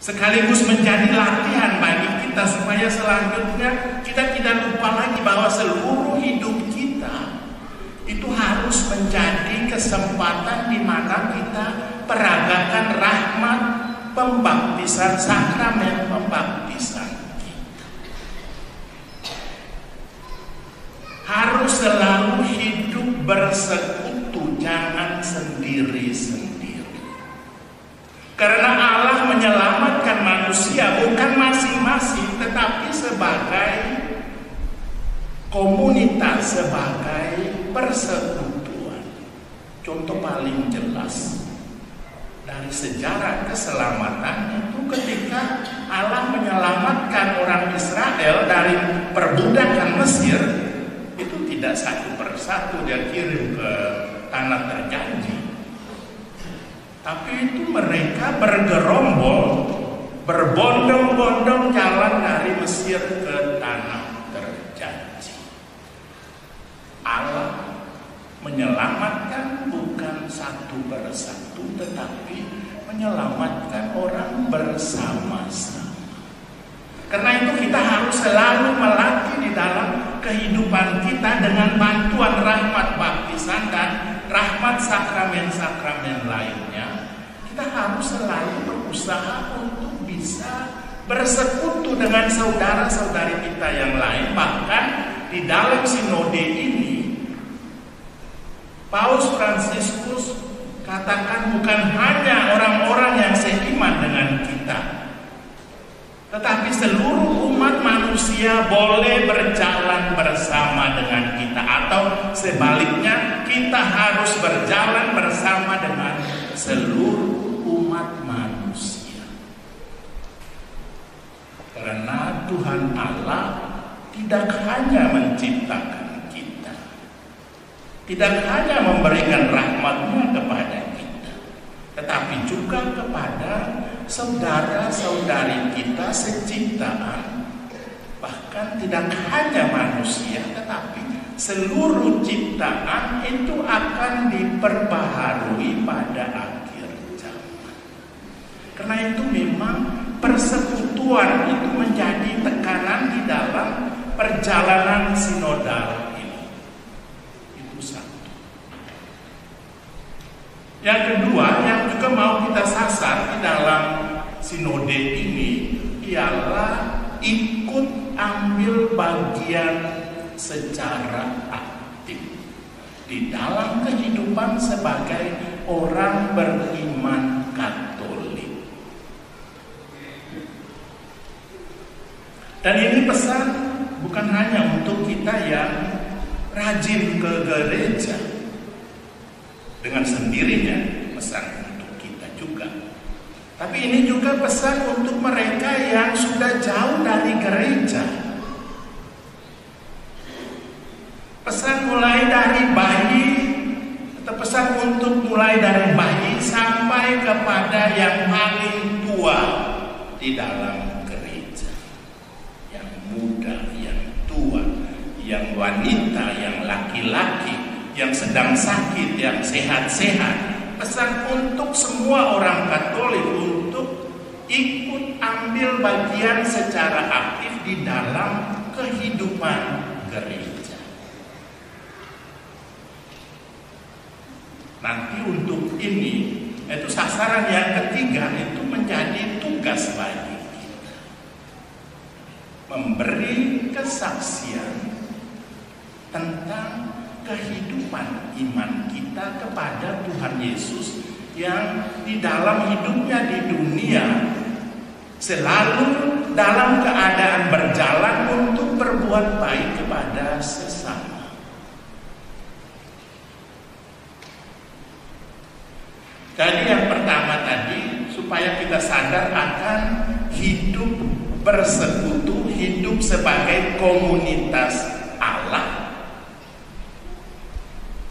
sekaligus menjadi latihan bagi kita supaya selanjutnya kita tidak lupa lagi bahwa seluruh hidup kita itu harus menjadi kesempatan di mana kita peragakan rahmat pembaptisan, sakramen pembaptisan kita. Harus selalu hidup bersekutu, jangan sendiri-sendiri. Karena Allah menyelamatkan manusia bukan masing-masing, tetapi sebagai komunitas, sebagai persekutuan. Contoh paling jelas dari sejarah keselamatan itu ketika Allah menyelamatkan orang Israel dari perbudakan Mesir, itu tidak satu persatu dia kirim ke tanah terjanji. Tapi itu mereka bergerombol, berbondong-bondong jalan dari Mesir ke tanah terjanji. Allah menyelamatkan bukan satu persatu, tetapi menyelamatkan orang bersama-sama. Karena itu kita harus selalu melatih di dalam kehidupan kita dengan bantuan rahmat baptisan dan rahmat sakramen-sakramen lainnya. Kita harus selalu berusaha untuk bisa bersekutu dengan saudara-saudari kita yang lain. Bahkan di dalam sinode ini, Paus Fransiskus katakan bukan hanya orang-orang yang seiman dengan kita, tetapi seluruh umat manusia boleh berjalan bersama dengan kita, atau sebaliknya kita harus berjalan bersama dengan seluruh umat manusia. Karena Tuhan Allah tidak hanya menciptakan kita, tidak hanya memberikan rahmat-Nya kepada kita, tetapi juga kepada saudara-saudari kita seciptaan. Bahkan tidak hanya manusia, tetapi seluruh ciptaan itu akan diperbaharui pada akhir zaman. Karena itu memang persekutuan itu menjadi tekanan di dalam perjalanan sinodal ini. Itu satu. Yang kedua, yang juga mau kita sasar di dalam sinode ini ialah ikut ambil bagian secara aktif di dalam kehidupan sebagai orang beriman Katolik. Dan ini pesan bukan hanya untuk kita yang rajin ke gereja. Dengan sendirinya pesan untuk kita juga. Tapi ini juga pesan untuk mereka yang sudah jauh dari gereja. Pesan mulai dari bayi, atau pesan untuk mulai dari bayi sampai kepada yang paling tua di dalam gereja. Yang muda, yang tua, yang wanita, yang laki-laki, yang sedang sakit, yang sehat-sehat. Pesan untuk semua orang Katolik untuk ikut ambil bagian secara aktif di dalam kehidupan gereja. Nanti untuk ini, itu sasaran yang ketiga, itu menjadi tugas bagi kita. Memberi kesaksian tentang kehidupan iman kita kepada Tuhan Yesus yang di dalam hidupnya di dunia selalu dalam keadaan berjalan untuk berbuat baik kepada sesama. Jadi yang pertama tadi, supaya kita sadar akan hidup bersekutu, hidup sebagai komunitas Allah.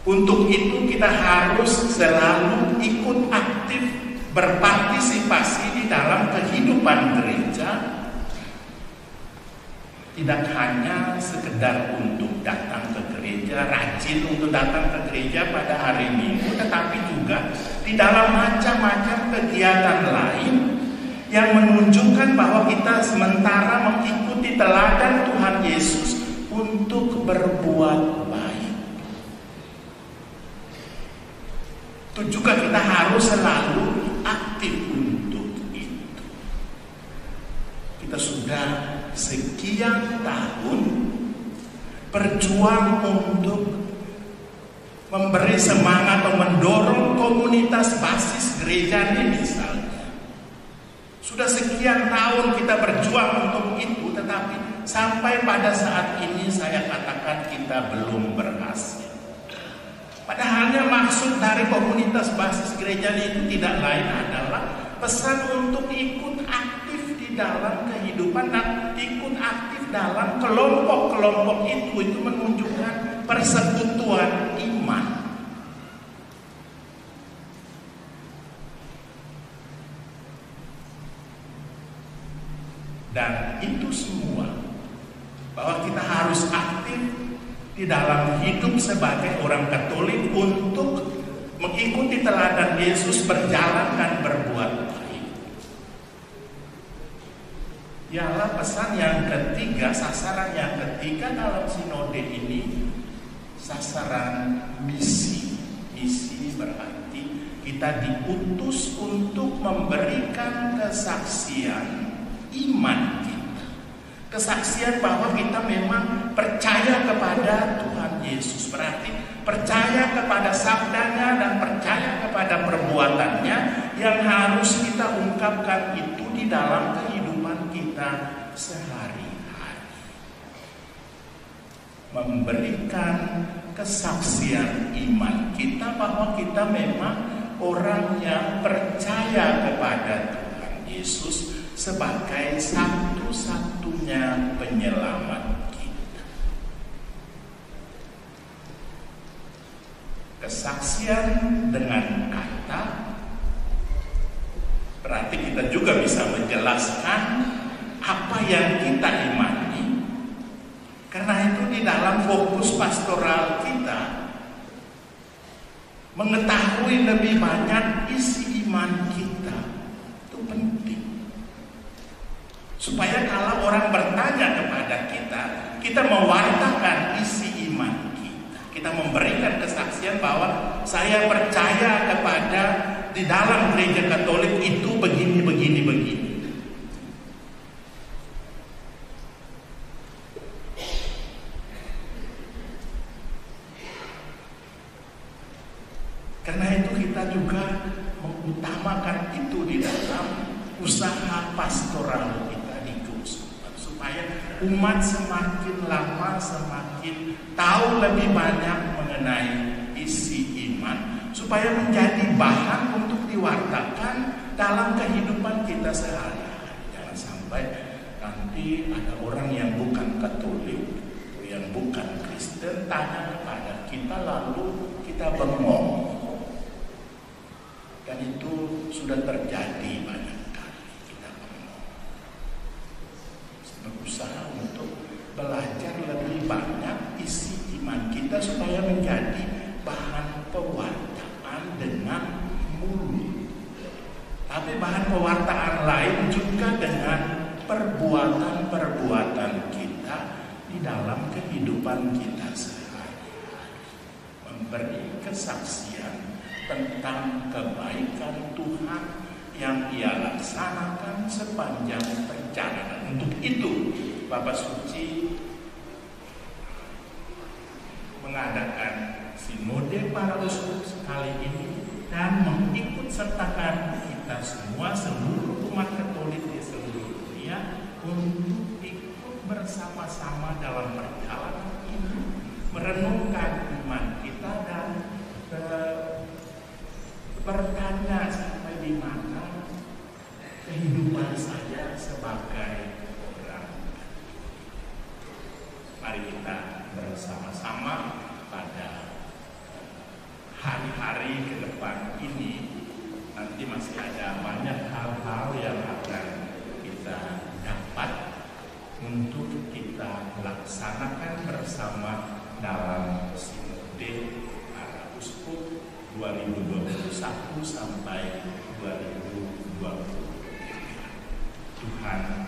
Untuk itu kita harus selalu ikut aktif berpartisipasi di dalam kehidupan gereja. Tidak hanya sekedar untuk datang ke gereja, rajin untuk datang ke gereja pada hari Minggu, tetapi juga di dalam macam-macam kegiatan lain yang menunjukkan bahwa kita sementara mengikuti teladan Tuhan Yesus untuk berbuat baik. Itu juga kita harus selalu aktif untuk itu. Kita sudah sekian tahun berjuang untuk memberi semangat atau mendorong komunitas basis gereja ini misalnya. Sudah sekian tahun kita berjuang untuk itu, tetapi sampai pada saat ini saya katakan kita belum berhasil. Padahalnya maksud dari komunitas basis gereja itu tidak lain adalah pesan untuk ikut aktif di dalam kehidupan dan ikut aktif dalam kelompok-kelompok itu menunjukkan persekutuan iman. Dan itu semua bahwa kita harus aktif di dalam hidup sebagai orang Katolik untuk mengikuti teladan Yesus, berjalan dan berbuat baik. Ialah pesan yang ketiga, sasaran yang ketiga dalam sinode ini, sasaran misi. Misi berarti kita diutus untuk memberikan kesaksian iman kita. Kesaksian bahwa kita memang percaya kepada Tuhan Yesus, berarti percaya kepada sabdanya dan percaya kepada perbuatannya yang harus kita ungkapkan itu di dalam kehidupan kita sehari-hari. Memberikan kesaksian iman kita bahwa kita memang orang yang percaya kepada Tuhan Yesus sebagai satu-satunya penyelamat kita. Kesaksian dengan kata berarti kita juga bisa menjelaskan apa yang kita imani. Karena itu di dalam fokus pastoral kita mengetahui lebih banyak isi iman kita itu penting. Supaya kalau orang bertanya kepada kita, kita mewartakan isi iman kita. Kita memberikan kesaksian bahwa saya percaya kepada di dalam gereja Katolik itu begini, begini, begini. Karena itu kita juga mengutamakan itu di dalam usaha pastoral kita. Supaya umat semakin lama semakin tahu lebih banyak mengenai isi iman, supaya menjadi bahan untuk diwartakan dalam kehidupan kita sehari-hari. Jangan sampai nanti ada orang yang bukan Katolik, yang bukan Kristen tanya kepada kita lalu kita bengong. Dan itu sudah terjadi banyak. Berusaha untuk belajar lebih banyak isi iman kita supaya menjadi bahan pewartaan dengan mulut. Tapi bahan pewartaan lain juga dengan perbuatan-perbuatan kita di dalam kehidupan kita sehari-hari. Memberi kesaksian tentang kebaikan Tuhan yang ia laksanakan sepanjang perjalanan. Untuk itu Bapak Suci mengadakan sinode para uskup kali ini dan mengikut sertakan kita semua, seluruh umat Katolik di seluruh dunia untuk ikut bersama-sama dalam perjalanan ini, merenungkan iman kita dan bertanya sampai di mana kehidupan saya sebagai orang. Mari kita bersama-sama pada hari-hari ke depan ini, nanti masih ada banyak hal-hal yang akan kita dapat untuk kita laksanakan bersama dalam sinode para uskup 2021 sampai 2023. Tuhan.